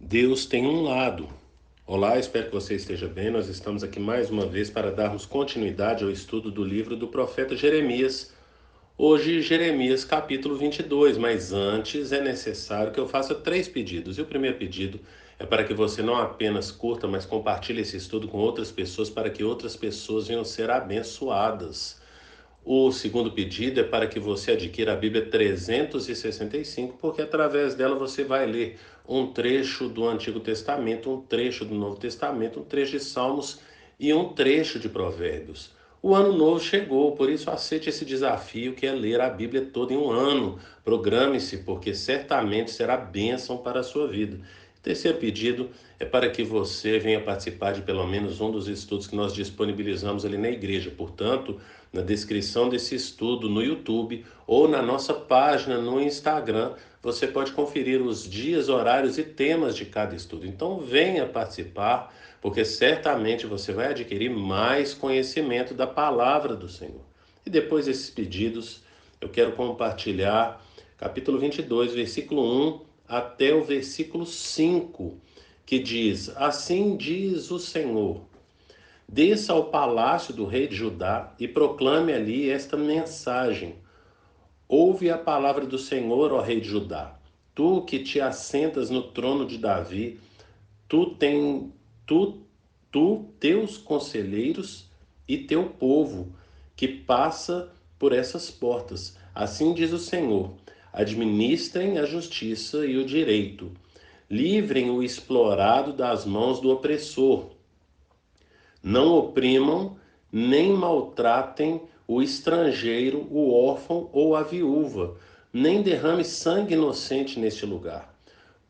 Deus tem um lado. Olá, espero que você esteja bem. Nós estamos aqui mais uma vez para darmos continuidade ao estudo do livro do profeta Jeremias. Hoje, Jeremias capítulo 22, mas antes é necessário que eu faça 3 pedidos. E o primeiro pedido é para que você não apenas curta, mas compartilhe esse estudo com outras pessoas para que outras pessoas venham ser abençoadas. O segundo pedido é para que você adquira a Bíblia 365, porque através dela você vai ler um trecho do Antigo Testamento, um trecho do Novo Testamento, um trecho de Salmos e um trecho de Provérbios. O ano novo chegou, por isso aceite esse desafio que é ler a Bíblia toda em um ano. Programe-se, porque certamente será bênção para a sua vida. Terceiro pedido é para que você venha participar de pelo menos um dos estudos que nós disponibilizamos ali na igreja. Portanto, na descrição desse estudo no YouTube ou na nossa página no Instagram, você pode conferir os dias, horários e temas de cada estudo. Então, venha participar, porque certamente você vai adquirir mais conhecimento da palavra do Senhor. E depois desses pedidos, eu quero compartilhar capítulo 22, versículo 1 até o versículo 5, que diz: Assim diz o Senhor: desça ao palácio do rei de Judá e proclame ali esta mensagem. Ouve a palavra do Senhor, ó rei de Judá. Tu que te assentas no trono de Davi, tu tem tu, teus conselheiros e teu povo que passa por essas portas. Assim diz o Senhor: administrem a justiça e o direito. Livrem o explorado das mãos do opressor. Não oprimam nem maltratem o estrangeiro, o órfão ou a viúva, nem derrame sangue inocente neste lugar.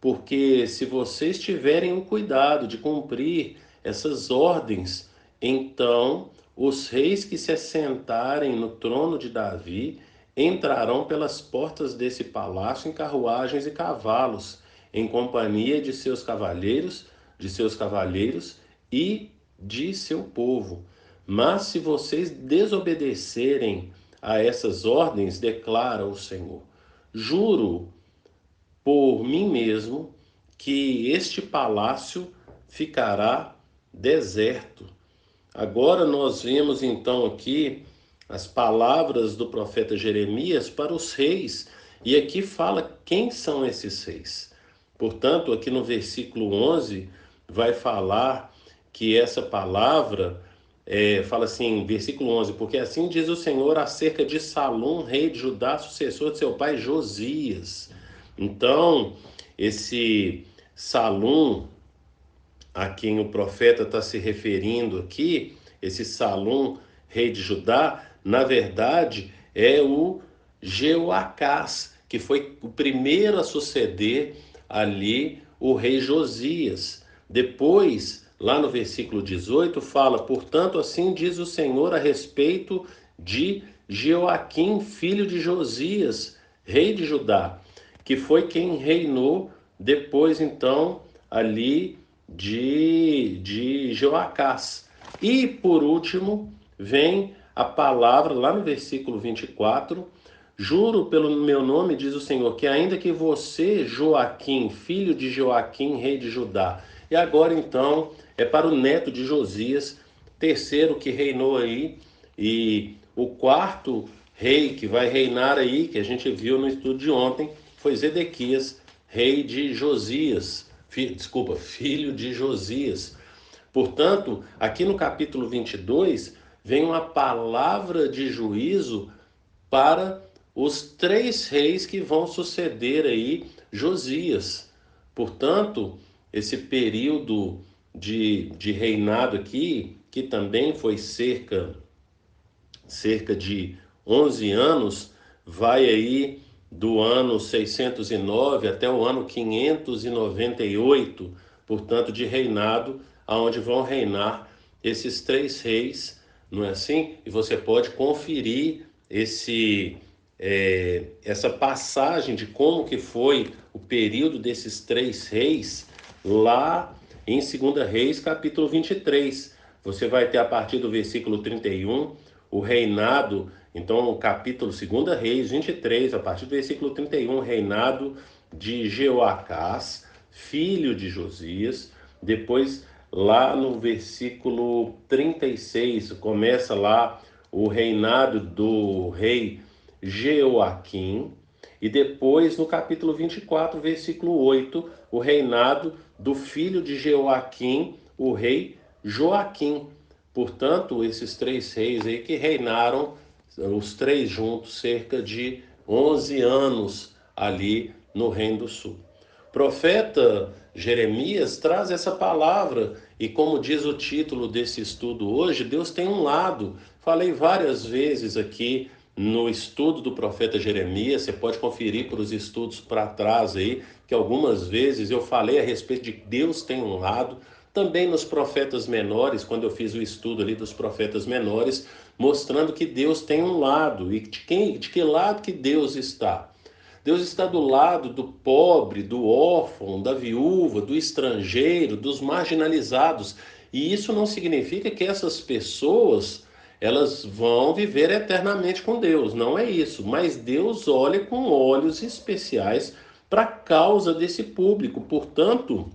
Porque se vocês tiverem o cuidado de cumprir essas ordens, então os reis que se assentarem no trono de Davi entrarão pelas portas desse palácio em carruagens e cavalos, em companhia de seus cavalheiros e de seu povo. Mas se vocês desobedecerem a essas ordens, declara o Senhor, juro por mim mesmo que este palácio ficará deserto. Agora nós vemos então aqui as palavras do profeta Jeremias para os reis, e aqui fala quem são esses reis. Portanto, aqui no versículo 11 vai falar que essa palavra fala assim, versículo 11, porque assim diz o Senhor acerca de Salom, rei de Judá, sucessor de seu pai Josias. Então, esse Salom a quem o profeta está se referindo aqui, esse Salom, rei de Judá, na verdade é o Jeoacás, que foi o primeiro a suceder ali o rei Josias. Depois, lá no versículo 18, fala: portanto, assim diz o Senhor a respeito de Jeoaquim, filho de Josias, rei de Judá, que foi quem reinou depois, então, ali de Joacás. E por último, vem a palavra lá no versículo 24: juro pelo meu nome, diz o Senhor, que ainda que você, Joaquim, filho de Joaquim, rei de Judá, e agora então é para o neto de Josias, terceiro que reinou aí, e o quarto rei que vai reinar aí, que a gente viu no estudo de ontem, foi Zedequias, rei de Josias, filho de Josias. Portanto, aqui no capítulo 22, vem uma palavra de juízo para os 3 reis que vão suceder aí Josias. Portanto, esse período de reinado aqui, que também foi cerca de 11 anos, vai aí do ano 609 até o ano 598, portanto, de reinado, aonde vão reinar esses 3 reis, não é assim? E você pode conferir essa passagem de como que foi o período desses 3 reis lá em 2 Reis, capítulo 23. Você vai ter a partir do versículo 31 o reinado, então o capítulo 2 Reis 23, a partir do versículo 31, reinado de Jeoacás. filho de Josias. Depois, lá no versículo 36, começa lá o reinado do rei Jeoaquim. E depois, no capítulo 24, versículo 8, o reinado do filho de Jeoaquim, o rei Joaquim. Portanto, esses três reis aí que reinaram, os três juntos, cerca de 11 anos ali no Reino do Sul. O profeta Jeremias traz essa palavra e, como diz o título desse estudo hoje, Deus tem um lado. Falei várias vezes aqui no estudo do profeta Jeremias, você pode conferir para os estudos para trás aí, que algumas vezes eu falei a respeito de que Deus tem um lado. Também nos profetas menores, quando eu fiz o estudo ali dos profetas menores, mostrando que Deus tem um lado. E de que lado que Deus está? Deus está do lado do pobre, do órfão, da viúva, do estrangeiro, dos marginalizados. E isso não significa que essas pessoas elas vão viver eternamente com Deus. Não é isso. Mas Deus olha com olhos especiais para a causa desse público. Portanto,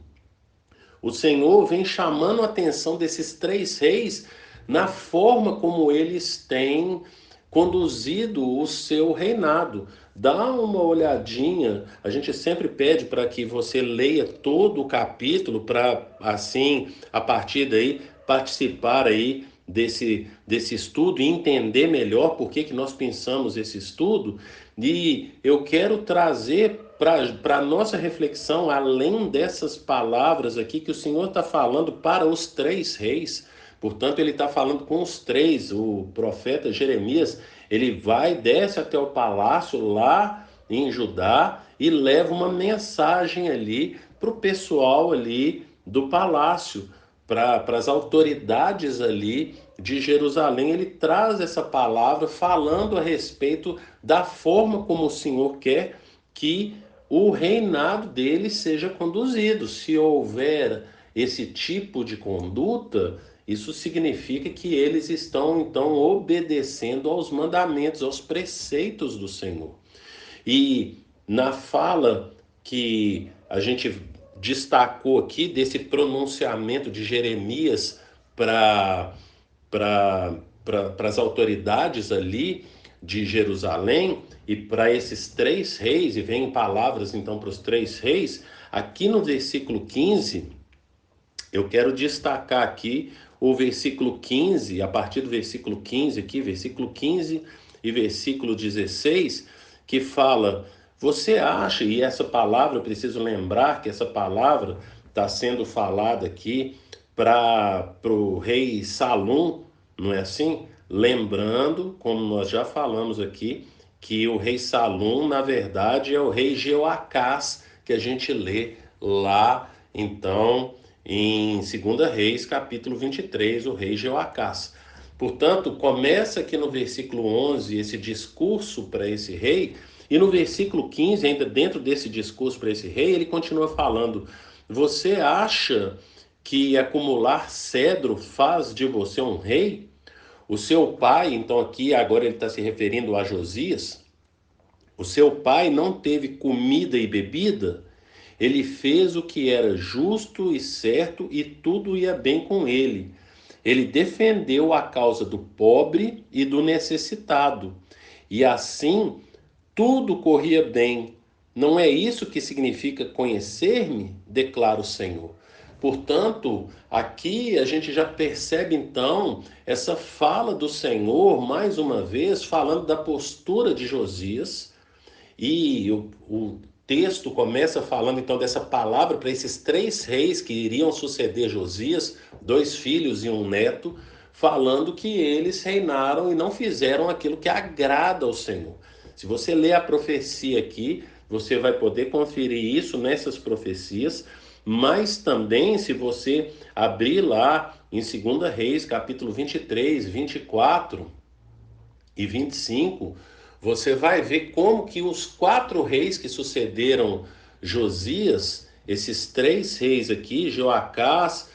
o Senhor vem chamando a atenção desses três reis na forma como eles têm conduzido o seu reinado. Dá uma olhadinha, a gente sempre pede para que você leia todo o capítulo para assim, a partir daí, participar aí desse estudo e entender melhor por que nós pensamos esse estudo. E eu quero trazer para a nossa reflexão, além dessas palavras aqui que o Senhor está falando para os três reis. Portanto, ele está falando com os três. O profeta Jeremias, ele vai, desce até o palácio lá em Judá e leva uma mensagem ali para o pessoal ali do palácio, para as autoridades ali de Jerusalém. Ele traz essa palavra falando a respeito da forma como o Senhor quer que o reinado dele seja conduzido. Se houver esse tipo de conduta, isso significa que eles estão, então, obedecendo aos mandamentos, aos preceitos do Senhor. E na fala que a gente destacou aqui, desse pronunciamento de Jeremias para as autoridades ali de Jerusalém e para esses três reis, e vem palavras então para os três reis, aqui no versículo 15, eu quero destacar aqui o versículo 15, a partir do versículo 15 aqui, versículo 15 e versículo 16, que fala: você acha, e essa palavra, eu preciso lembrar que essa palavra está sendo falada aqui para o rei Salum, não é assim? Lembrando, como nós já falamos aqui, que o rei Salum, na verdade, é o rei Jeoacás, que a gente lê lá, então, em 2 Reis, capítulo 23, o rei Jeoacás. Portanto, começa aqui no versículo 11 esse discurso para esse rei, e no versículo 15, ainda dentro desse discurso para esse rei, ele continua falando: você acha que acumular cedro faz de você um rei? O seu pai, então aqui agora ele está se referindo a Josias, o seu pai não teve comida e bebida? Ele fez o que era justo e certo e tudo ia bem com ele. Ele defendeu a causa do pobre e do necessitado. E assim tudo corria bem. Não é isso que significa conhecer-me? Declara o Senhor. Portanto, aqui a gente já percebe então essa fala do Senhor, mais uma vez, falando da postura de Josias. E o texto começa falando então dessa palavra para esses três reis que iriam suceder Josias, dois filhos e um neto, falando que eles reinaram e não fizeram aquilo que agrada ao Senhor. Se você ler a profecia aqui, você vai poder conferir isso nessas profecias, mas também se você abrir lá em 2 Reis, capítulo 23, 24 e 25, você vai ver como que os quatro reis que sucederam Josias, esses três reis aqui, Joacás,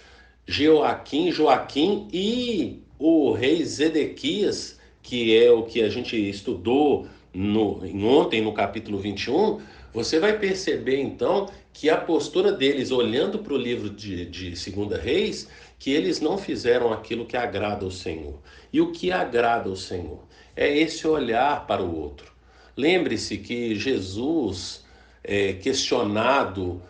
Jeoaquim, Joaquim e o rei Zedequias, que é o que a gente estudou ontem no capítulo 21, Você vai perceber então que a postura deles, olhando para o livro de 2 Reis, que eles não fizeram aquilo que agrada ao Senhor. E o que agrada ao Senhor? É esse olhar para o outro. Lembre-se que Jesus, questionado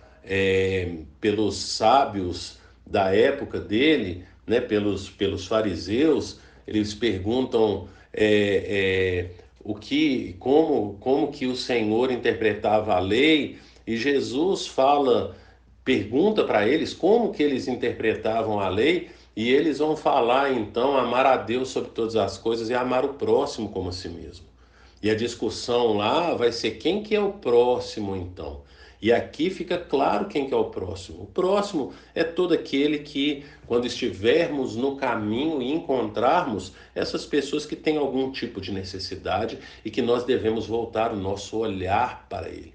pelos sábios da época dele, né, pelos fariseus, eles perguntam como que o Senhor interpretava a lei, e Jesus pergunta para eles como que eles interpretavam a lei, e eles vão falar então amar a Deus sobre todas as coisas e amar o próximo como a si mesmo. E a discussão lá vai ser quem que é o próximo então. E aqui fica claro quem que é o próximo. O próximo é todo aquele que, quando estivermos no caminho e encontrarmos essas pessoas que têm algum tipo de necessidade e que nós devemos voltar o nosso olhar para ele.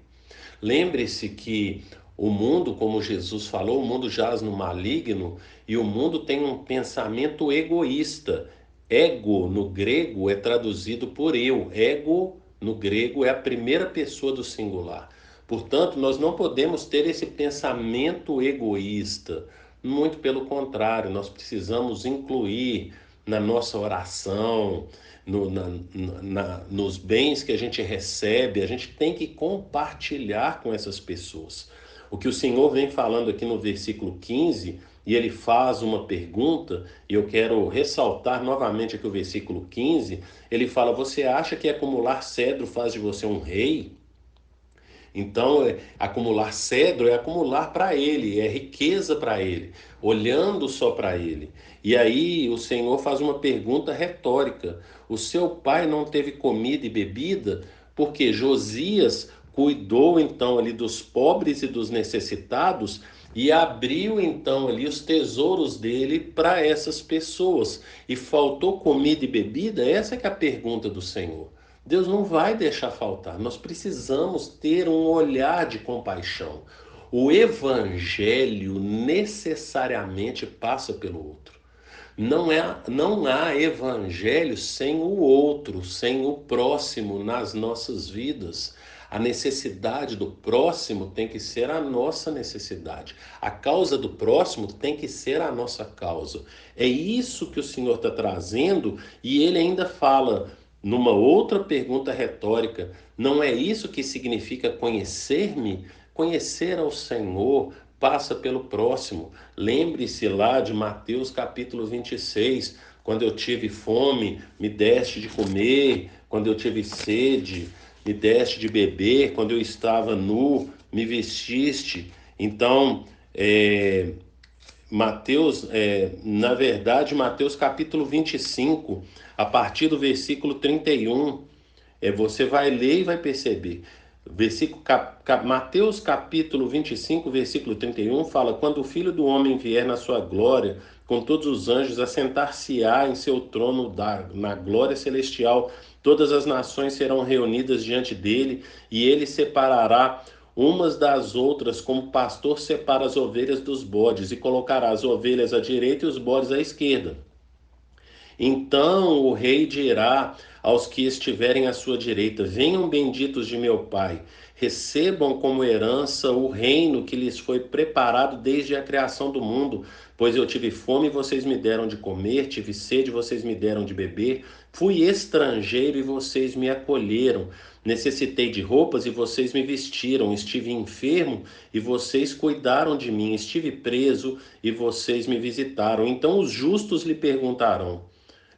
Lembre-se que o mundo, como Jesus falou, o mundo jaz no maligno e o mundo tem um pensamento egoísta. Ego no grego é traduzido por eu. Ego no grego é a primeira pessoa do singular. Portanto, nós não podemos ter esse pensamento egoísta. Muito pelo contrário, nós precisamos incluir na nossa oração, nos bens que a gente recebe, a gente tem que compartilhar com essas pessoas. O que o Senhor vem falando aqui no versículo 15, e ele faz uma pergunta, e eu quero ressaltar novamente aqui o versículo 15, ele fala: você acha que acumular cedro faz de você um rei? Então, acumular cedro é acumular para ele, é riqueza para ele, olhando só para ele. E aí o Senhor faz uma pergunta retórica: o seu pai não teve comida e bebida? Porque Josias cuidou então ali dos pobres e dos necessitados e abriu então ali os tesouros dele para essas pessoas. E faltou comida e bebida? Essa é que é a pergunta do Senhor. Deus não vai deixar faltar. Nós precisamos ter um olhar de compaixão. O evangelho necessariamente passa pelo outro. Não há evangelho sem o outro, sem o próximo nas nossas vidas. A necessidade do próximo tem que ser a nossa necessidade. A causa do próximo tem que ser a nossa causa. É isso que o Senhor está trazendo, e ele ainda fala numa outra pergunta retórica: não é isso que significa conhecer-me? Conhecer ao Senhor passa pelo próximo. Lembre-se lá de Mateus capítulo 26, quando eu tive fome, me deste de comer, quando eu tive sede, me deste de beber, quando eu estava nu, me vestiste. Então, na verdade, Mateus capítulo 25, a partir do versículo 31, você vai ler e vai perceber. Mateus capítulo 25, versículo 31 fala: quando o Filho do Homem vier na sua glória, com todos os anjos, assentar-se-á em seu trono na glória celestial, todas as nações serão reunidas diante dele, e ele separará umas das outras, como o pastor separa as ovelhas dos bodes, e colocará as ovelhas à direita e os bodes à esquerda. Então o rei dirá aos que estiverem à sua direita: venham benditos de meu Pai, recebam como herança o reino que lhes foi preparado desde a criação do mundo. Pois eu tive fome e vocês me deram de comer, tive sede e vocês me deram de beber, fui estrangeiro e vocês me acolheram, necessitei de roupas e vocês me vestiram, estive enfermo e vocês cuidaram de mim, estive preso e vocês me visitaram. Então os justos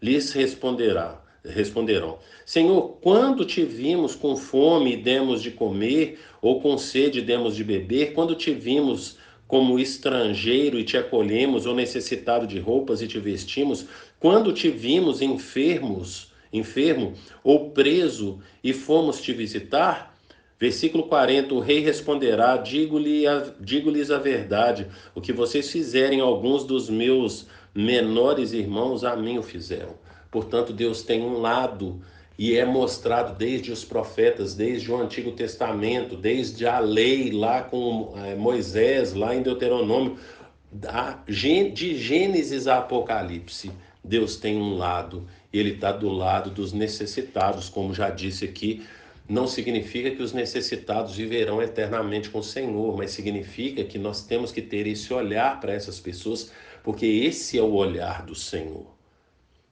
lhes responderão: Senhor, quando te vimos com fome e demos de comer, ou com sede e demos de beber? Quando te vimos como estrangeiro e te acolhemos, ou necessitado de roupas e te vestimos? Quando te vimos enfermo ou preso e fomos te visitar? Versículo 40, o rei responderá: digo-lhes a verdade, o que vocês fizerem a alguns dos meus menores irmãos, a mim o fizeram. Portanto, Deus tem um lado, e é mostrado desde os profetas, desde o Antigo Testamento, desde a lei lá com Moisés, lá em Deuteronômio, de Gênesis a Apocalipse. Deus tem um lado, e ele está do lado dos necessitados, como já disse aqui Não significa que os necessitados viverão eternamente com o Senhor, mas significa que nós temos que ter esse olhar para essas pessoas, porque esse é o olhar do Senhor.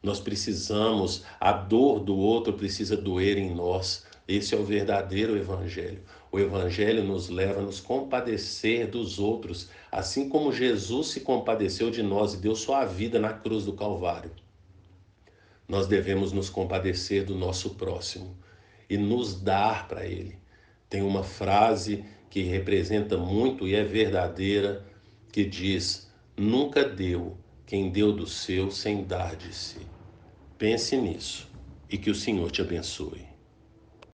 Nós precisamos, a dor do outro precisa doer em nós. Esse é o verdadeiro evangelho. O evangelho nos leva a nos compadecer dos outros, assim como Jesus se compadeceu de nós e deu sua vida na cruz do Calvário. Nós devemos nos compadecer do nosso próximo e nos dar para ele. Tem uma frase que representa muito e é verdadeira, que diz: nunca deu quem deu do seu sem dar de si. Pense nisso e que o Senhor te abençoe.